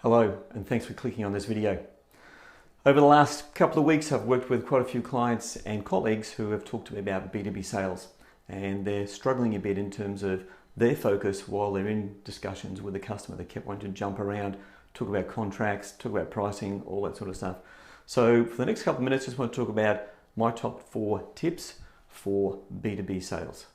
Hello, and thanks for clicking on this video. Over the last couple of weeks, I've worked with quite a few clients and colleagues who have talked to me about B2B sales, and they're struggling a bit in terms of their focus while they're in discussions with the customer. They kept wanting to jump around, talk about contracts, talk about pricing, all that sort of stuff. So for the next couple of minutes, I just want to talk about my top 4 tips for B2B sales.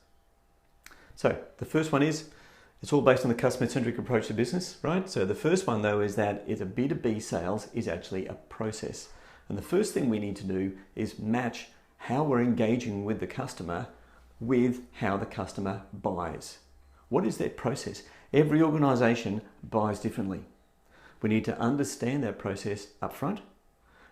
So the first one is, it's all based on the customer-centric approach to business, right? So the first one though is that a B2B sales is actually a process. And the first thing we need to do is match how we're engaging with the customer with how the customer buys. What is their process? Every organization buys differently. We need to understand that process up front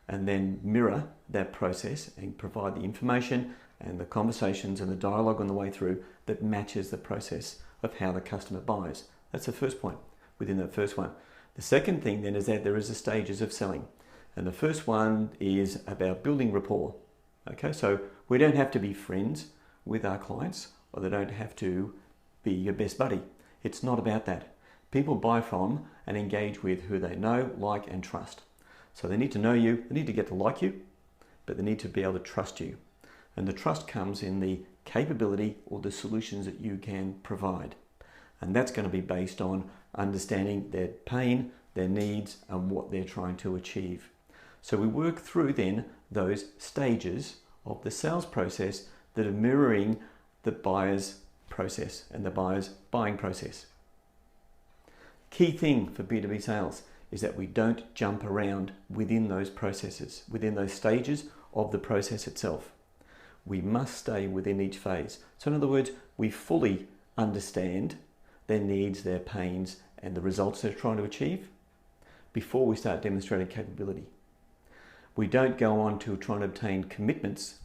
and then mirror that process and provide the information and the conversations and the dialogue on the way through that matches the process of how the customer buys. That's the first point within that first one. The second thing then is that there is the stages of selling. And the first one is about building rapport. Okay, so we don't have to be friends with our clients, or they don't have to be your best buddy. It's not about that. People buy from and engage with who they know, like, and trust. So they need to know you, they need to get to like you, but they need to be able to trust you. And the trust comes in the capability or the solutions that you can provide. And that's going to be based on understanding their pain, their needs, and what they're trying to achieve. So we work through then those stages of the sales process that are mirroring the buyer's process and the buyer's buying process. Key thing for B2B sales is that we don't jump around within those processes, within those stages of the process itself. We must stay within each phase. So in other words, we fully understand their needs, their pains, and the results they're trying to achieve before we start demonstrating capability. We don't go on to try and obtain commitments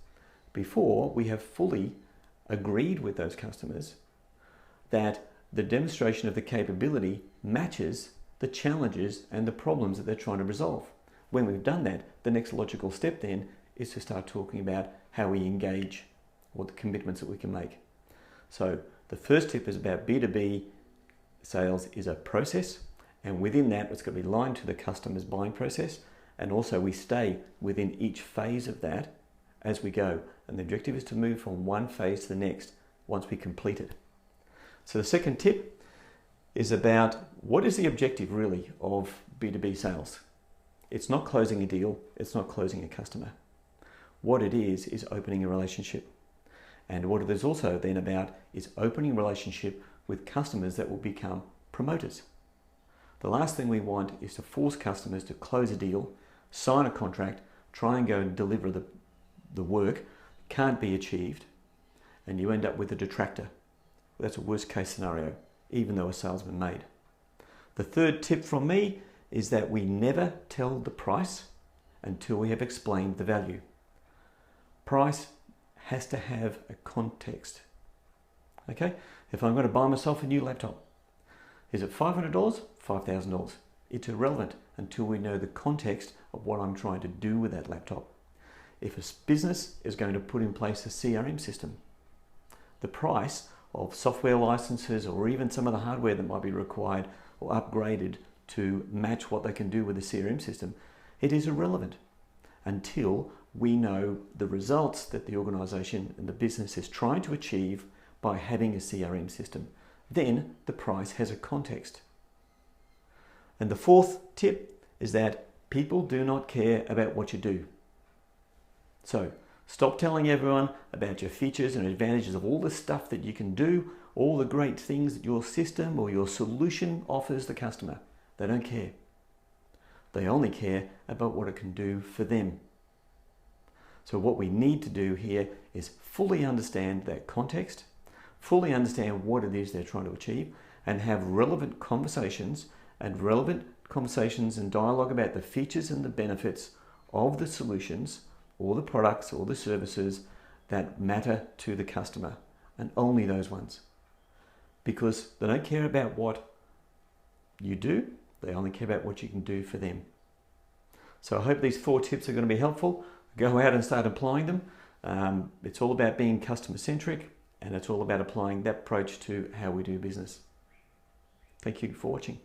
before we have fully agreed with those customers that the demonstration of the capability matches the challenges and the problems that they're trying to resolve. When we've done that, the next logical step then is to start talking about how we engage or the commitments that we can make. So the first tip is about B2B sales is a process, and within that it's going to be aligned to the customer's buying process, and also we stay within each phase of that as we go. And the objective is to move from one phase to the next once we complete it. So the second tip is about what is the objective really of B2B sales. It's not closing a deal, it's not closing a customer. What it is opening a relationship. And what it is also then about is opening a relationship with customers that will become promoters. The last thing we want is to force customers to close a deal, sign a contract, try and go and deliver the work, can't be achieved, and you end up with a detractor. That's a worst case scenario, even though a sale's been made. The third tip from me is that we never tell the price until we have explained the value. Price has to have a context. Okay, if I'm going to buy myself a new laptop, is it $500, $5,000? It's irrelevant until we know the context of what I'm trying to do with that laptop. If a business is going to put in place a CRM system, the price of software licenses or even some of the hardware that might be required or upgraded to match what they can do with the CRM system, it is irrelevant until we know the results that the organization and the business is trying to achieve by having a CRM system. Then the price has a context. And the fourth tip is that people do not care about what you do. So stop telling everyone about your features and advantages of all the stuff that you can do, all the great things that your system or your solution offers the customer. They don't care. They only care about what it can do for them. So what we need to do here is fully understand that context, fully understand what it is they're trying to achieve, and have relevant conversations and dialogue about the features and the benefits of the solutions or the products or the services that matter to the customer, and only those ones. Because they don't care about what you do, they only care about what you can do for them. So I hope these 4 tips are going to be helpful. Go out and start applying them. It's all about being customer centric, and it's all about applying that approach to how we do business. Thank you for watching.